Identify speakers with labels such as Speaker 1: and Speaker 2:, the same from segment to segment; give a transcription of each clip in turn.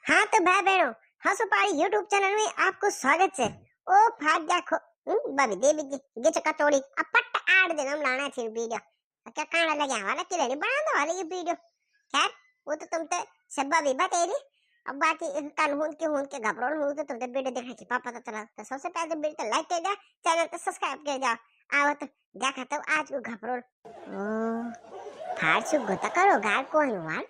Speaker 1: हाँ तो भाई बहनों, हंसोपाड़ी यूट्यूब चैनल में आपको स्वागत है। ओ भाग देखो, बाबी देवी गे चक्का तोड़ी अपट आड़ दिन हम लाना थी वीडियो। क्या काना लगे वाला कि नहीं बना दो वाला ये वीडियो। खैर वो तो तुम ते सब बाबी बतेली। अब बाकी कल हुन के घबराल हो तो तुम ते वीडियो देखने की पापा तो चला तो सबसे पहले तो वीडियो लाइक कर दो, चैनल को सब्सक्राइब कर दो। आओ तो देखा तो आज को घबराल ओ फारसु गोता करो गाल कोई वाल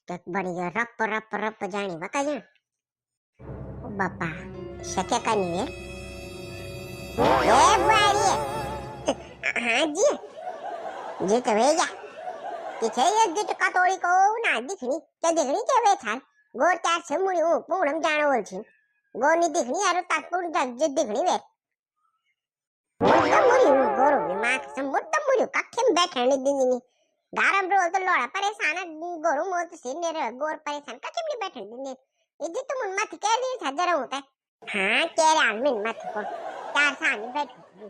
Speaker 1: एक बढ़िया रप जानी बता जा ओ बापा शक्य करनी है ए बुआरी हाँ जी तो भैया किथे ये गिट का तोड़ी को ना दिखनी के वे थाल गोर चार से मुड़ी ओ पूरम जानो बोल छी गोर नहीं दिखनी यार ताकपुर जग दिखनी वे मुद्दा मुड़ी गोरो में मां से मुद्दा मुड़ी कखे में बैठे नहीं दिन गारम रोल तो लोड़ा परेशान है गोरू मोत से मेरे गोर परेशान कच्चे में बैठे दिन इधर तो मुन मत कह दी था जरा होता है हाँ कह रहा मिन मत को चार साल बैठे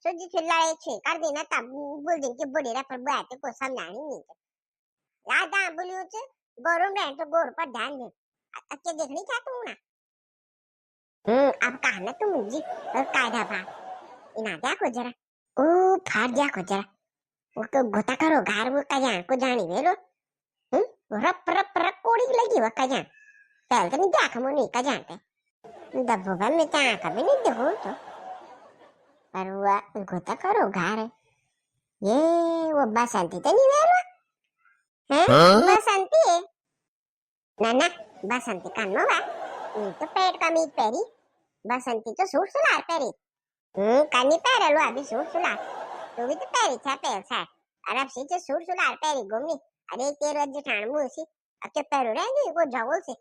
Speaker 1: सोची चिल्लाए छे कर देना तब बोल दिन के बड़े रे पर बात को समझानी नहीं राधा बोलियो छे गोरू ने तो गोर पर ध्यान दे अच्छे देखनी चाहता हूं ना अब कहना तुम जी कायदा बा इना देखो जरा ओ फाड़ देखो जरा वो तो गोता करो घर वो कया को जानी वेलो रप कोड़ी लगी वो कया पहले तो नहीं देखा मुनी कया पे दबोबा में ता कभी नहीं देखो तो पर वो गोता करो घर ये वो बसंती तो नहीं वेलो हैं बसंती ना ना बसंती का नो बा ये तो पेट कमीज पहरी बसंती तो सूट सलवार पहरी कनी पहरे लो अभी सूट सलवार तो भी तो पहरी था पहल सा अरब से जो सूट सलवार पहरी घूमनी अरे तेरे जेठान मुसी अब के पैरो रहेंगे वो जवल से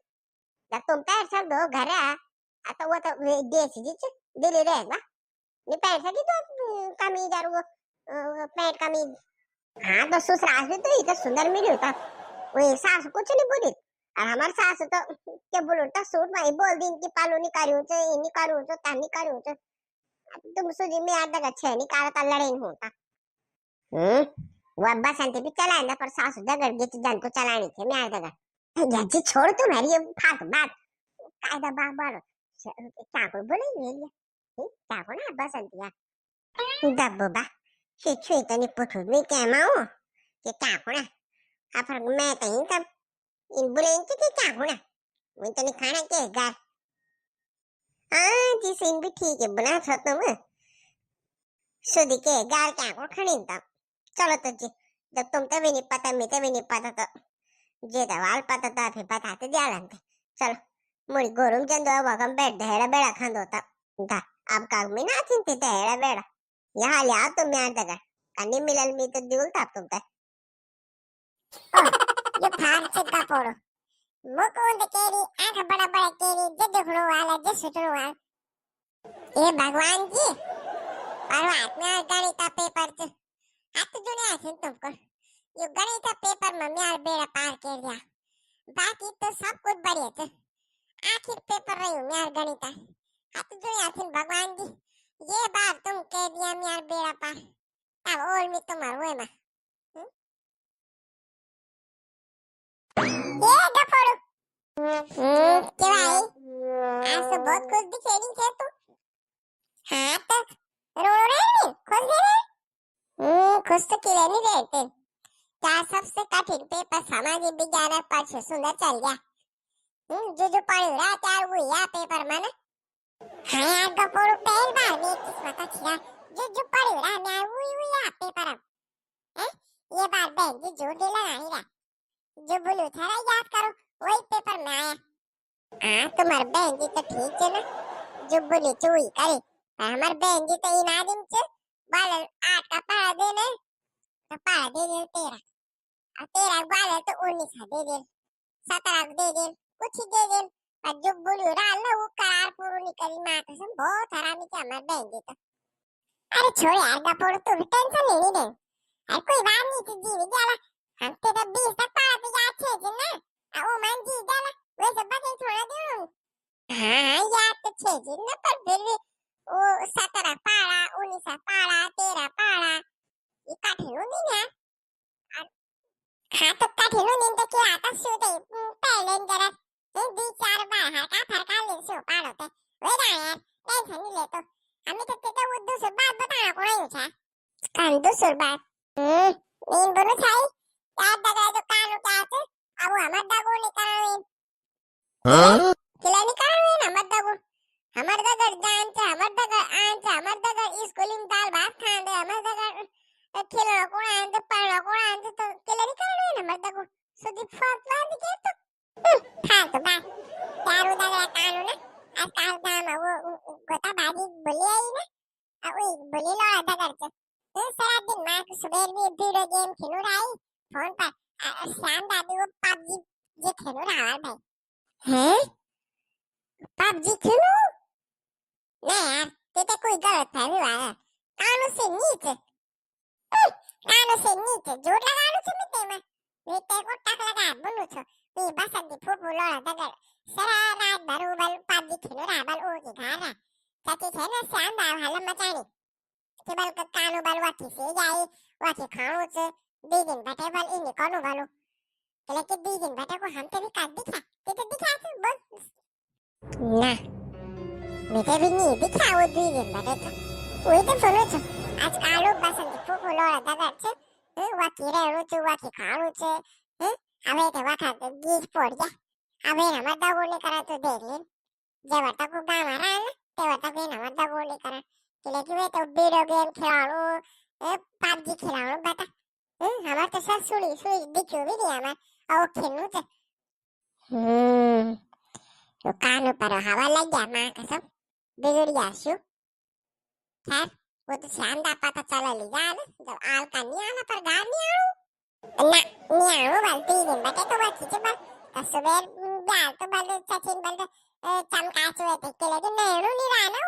Speaker 1: जब तुम पैर सब दो घर आ तो वो तो देसी जी दिल्ली रहेगा नहीं पैर सकी तो कमीज और वो पैंट कमीज हाँ तो ससुराल से तो इतना सुंदर मिली होता वो सास कुछ नहीं बोली और हमारे सास तो क्या बोलता सूट में बोल दिन की पालो निकालियो तो ये निकालियो तो ता निकालियो तो तुम सुजी में याद लगा छे निकाला तो लड़े नहीं होता वो अब्बा शांति भी चलाए ना पर सासू जगड़ गई तो जन को चलानी थी मैं जगड़ जी छोड़ तुम्हारी ये फाक बात कायदा बात बालो क्या को बोले ये क्या को ना अब्बा शांति दब्बो बा छुई तो नहीं पूछो मैं क्या माओ कि क्या को ना अपर मैं तो इन तब इन बोले इनके क्या को ना मैं तो नहीं खाना के गार जी सीन भी ठीक है बना था तुम सुधी के गार क्या को खाने तब चलो तो जी जब तुम तभी नहीं पता मैं तभी नहीं पता तो जे दवाल पता था फिर बताते दिया लंते चलो मुड़ी गोरुम जंदो वगम बैठ ढेड़ा बेड़ा खांदो ता अब काग में ना चिंते ढेड़ा बेड़ा यहाँ ले आओ तुम यहाँ जगह कन्नी मिलल में तो दिउल था तुम तक ये फार से का पोरो मुकुंद केरी आंख बड़ा बड़ा केरी जे देखनो वाला जे सुटनो वाला ये भगवान जी परमात्मा गणित का पेपर च हाथ जुड़े आछे तुमको ये गणित का पेपर में म्यार बेड़ा पार कर दिया बाकी तो सब कुछ बढ़िया थे आखिर पेपर रही म्यार गणित हाथ जुड़े आछे भगवान जी ये बार तुम कह दिया म्यार बेड़ा पार अब और मी तुम्हार हुए ना ये गफोड़ू क्या भाई आज तो बहुत खुश दिखे नहीं थे तू हाँ तो रो रहे नहीं खुश दे रहे खुश तो किले नहीं रहते क्या सबसे कठिन पेपर सामाजिक विज्ञान पर से सुंदर चल गया जो पढ़ रहा क्या वो या पेपर में ना हाँ यार गफोड़ू पहली बार में किस्मत अच्छी रहा जो पढ़ रहा मैं वो या पेपर अब हैं ये बार बहन जी जोर दे लगा नहीं रहा जो बोलू था ना याद करो वही पेपर में आया हाँ तुम्हारे बहन जी तो ठीक है ना जो बोले तो वही करे पर हमारे बहन जी तो इन आदमी से बाल 8 का पढ़ा देने तो पढ़ा दे दे 13 और 13 बाल तो 19 दे दे 17 दे दे कुछ ही दे दे पर जो बोलू राल ना वो करार पूरी नहीं करी माँ कसम बहुत हरामी थी हमारे बहन जी तो अरे छोड़ यार गपोड़ तू भी टेंशन नहीं ले अरे कोई बात नहीं थी जी विद्यालय हम तो 20 तक पढ़ा तो याद छे जी ना ओ मान जी जाला वैसे बचे थोड़ा दूर हाँ याद तो छे जी ना पर फिर भी वो 17 पाड़ा 19 पाड़ा 13 पाड़ा ये कठिन नहीं ना हाँ तो कठिन नहीं तो क्या आता सुते पहले जरा टेंशन नहीं लेतो हमें तो तेरे वो दूसरी बात बताना को नहीं था कान दूसरी बात इन दोनों छाई याद दगा जो कानू क्या है अब हमार दगो निकालो हाँ किला निकालो ना मत दगो हमार दगर जान से हमार दगर आन से हमार दगर स्कूलिंग दाल भात खान दे हमार दगर खेलना कोण आन से पढ़ना कोण आन से तो किला निकालो ना मत दगो सुधी फात वाली के तो हाँ तो बात चारू दगड़ा कानू ना आज काल दाम वो गोता भाजी बोली आई ना अब वो बोली लो दगर से सारा दिन माँ को सुबह भी वीडियो गेम खेलू रही फोन पर शाम दादी वो पबजी जे खेलू रहा भाई हैं पबजी खेलू नहीं यार ये तो कोई गलत फहमी हुआ है कानू से नीचे जोर लगानु छ मिते में वे ते को टक लगा बोलू छ वे बसंती फूफू लोड़ा दगर सारा रात भर उबल पबजी खेलू रहा बल ओ की घर है चाची थे ना शाम दा हलम मचानी के बल का कानू बल वाथी से जाई वाथी खाणू छ दी दिन बैठे बल इन कोनु बलू के लेके दी दिन बैठे को हम तो भी काट दिखा ते तो दिखा छ बोल ना मेरे भी नहीं दिखा वो दी दिन बैठे तो वही तो सुनो छ आज कालू बसंती फूफू लोड़ा दगर छ वाथी रेणू छ वाथी खाणू छ હવે તો વખત ગીત પોડ્યા હવે એના દગોલી કરે તો દેખ લે જે વટકુ ગામ હરા ને તે વટકુ એના દગોલી કરે એટલે કે વે તો વિડિયો ગેમ ખેલાણું પબજી ખેલાણું બતા હમાર તો સર સુડી સુડી દીખ્યું બી નહીં હમાર આવું ખેલનું છે તો કાન ઉપર હવા લઈ ગયા માં કસમ बिगड़ शू खैर वो तो श्याम दा पता चला लीजा ना जब आल का नहीं आना पर गार नहीं आऊं ना नहीं आऊं बलती दिन बैठे तो वो चीज़ बल तो सुबह गाल तो बल सचिन बल चमका चुए थे के लेकिन नेहरू नहीं रहा ना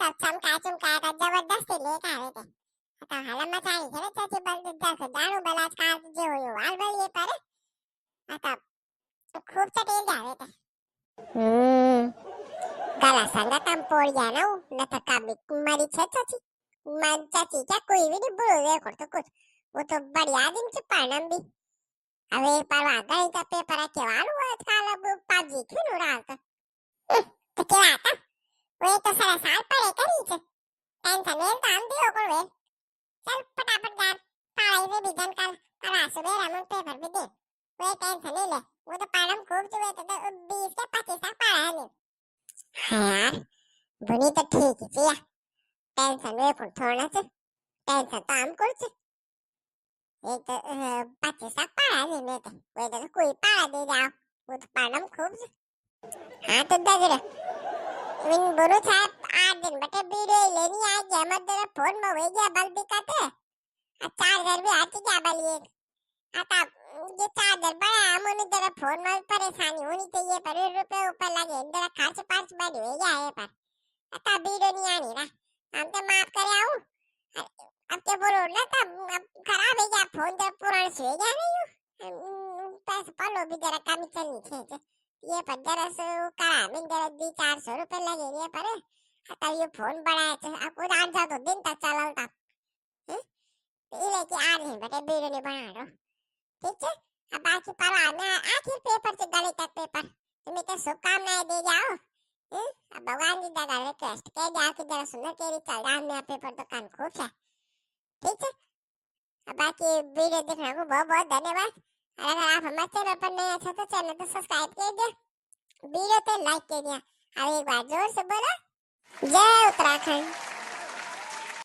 Speaker 1: तब चमका का जबरदस्ती लेके आए थे तो हालत मचाई है ना चाची बल दस दारू बलाज का जो हुई वाल बल ये पर तब खूब चटेल जावे थे गला संगतम पोड़ गया ना न तो कभी मरी छे चाची मन चाची क्या कोई भी नहीं बोल रहे कर तो कुछ वो तो बढ़िया दिन से पढ़नम भी अब एक बार आ गई तो पेपर के वाल हुआ काल अब पाजी क्यों नु रहा तो क्या आता वो तो सारा साल पढ़े करी छे टेंशन नहीं काम दियो कर वे चल फटाफट जा पढ़ाई में भी जन कर करा सुबह हम पेपर भी दे वो टेंशन नहीं ले वो तो पढ़म खूब जुए तो 20 के 25 तक पढ़ा है यार बुनी तो ठीक ही थी टेंशन में पर थोड़ा सा टेंशन तो हम कुछ एक तो 25 तक पढ़ा नहीं मैं तो वो तो कोई पढ़ा दे जाओ वो तो पढ़म खूब हाँ तो दगड़ इन बुरु साहब 8 दिन बटे वीडियो लेनी आ गया मत तेरा फोन में हो गया बल दिक्कत है चार्जर भी आती क्या बल ये आता ये चार्जर बड़ा हमने तेरा फोन में परेशानी होनी चाहिए पर रुपए ऊपर लगे तेरा खर्च 5 बढ़ गया है पर आता वीडियो नहीं आनी ना हम तो माफ करे आऊं अब के बोलो ना तब खराब है क्या फोन तो पुराना से गया नहीं पैसे पलो भी जरा कम चलनी चाहिए ये पर जरा से करा में जरा 200-400 रुपए लगे ये पर आता ये फोन बड़ा है आपको आज जा तो दिन तक चला था ये लेके आ रही बेटे वीडियो नहीं बना रहा ठीक है अब बाकी पढ़ाना आखिर पेपर से गले तक पेपर तुम्हें तो शुभकामनाएं दे जाओ अब भगवान जी दादा रिक्वेस्ट कह जाओ कि जरा सुंदर केरी चल रहा मेरा पेपर तो कान खूब है ठीक है अब बाकी वीडियो देखने को बहुत बहुत धन्यवाद अगर आप हमारे चैनल पर नए हैं तो चैनल को सब्सक्राइब कीजिए वीडियो पे लाइक कीजिए अब एक बार जोर से बोलो जय उत्तराखंड।